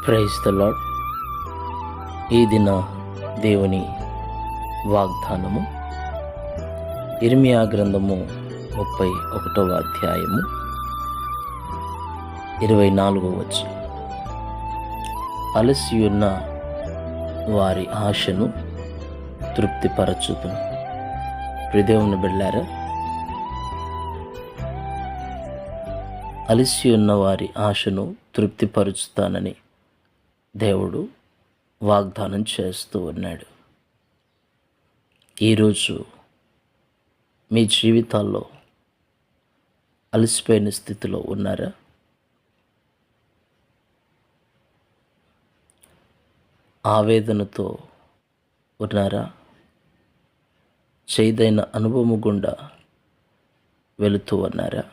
Praise the lord. ఈ దిన దేవుని వాగ్దానము ఇర్మియా గ్రంథము 31వ అధ్యాయము 24వ వచనం. అలసియున్న వారి ఆశను తృప్తిపరచుదును. ప్రియదేవుని బిడ్డలారా, అలసి ఉన్న వారి ఆశను తృప్తిపరుచుతానని దేవుడు వాగ్దానం చేస్తూ ఉన్నాడు. ఈరోజు మీ జీవితాల్లో అలసిపోయిన స్థితిలో ఉన్నారా? ఆవేదనతో ఉన్నారా? చేదైన అనుభవము గుండా వెళుతూ ఉన్నారా?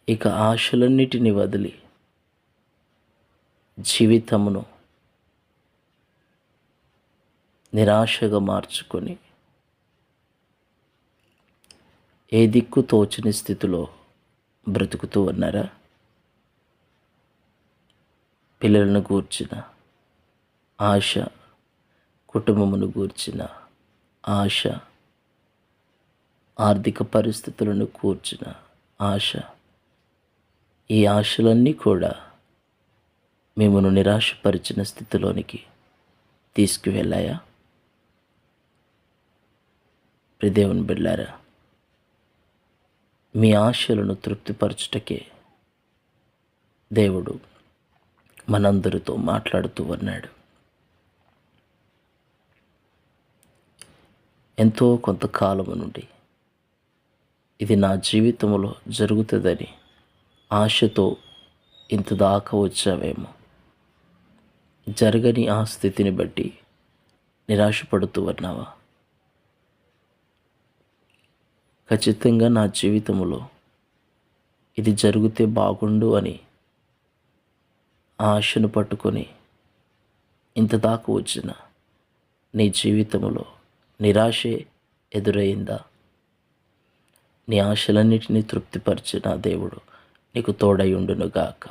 ఇక ఆశలన్నిటిని వదిలి జీవితమును నిరాశగా మార్చుకొని ఏ దిక్కు తోచని స్థితిలో బ్రతుకుతూ ఉన్నారా? పిల్లలను గూర్చిన ఆశ, కుటుంబమును గూర్చిన ఆశ, ఆర్థిక పరిస్థితులను కూర్చిన ఆశ, ఈ ఆశలన్నీ కూడా మిమ్మల్ని నిరాశపరిచిన స్థితిలోనికి తీసుకువెళ్ళాయా? ప్రియదేవుని బిడ్డలారా, మీ ఆశలను తృప్తిపరచుటకే దేవుడు మనందరితో మాట్లాడుతూ ఉన్నాడు. ఎంతో కొంతకాలము నుండి ఇది నా జీవితంలో జరుగుతుందని ఆశతో ఇంత దాకా వచ్చావేమో. జరగని ఆ స్థితిని బట్టి నిరాశపడుతూ ఉన్నావా? ఖచ్చితంగా నా జీవితంలో ఇది జరిగితే బాగుండు అని ఆశను పట్టుకొని ఇంత దాకా వచ్చిన నీ జీవితంలో నిరాశే ఎదురైందా? నీ ఆశలన్నిటినీ తృప్తిపరిచిన దేవుడు నీకు తోడై ఉండునుగాక.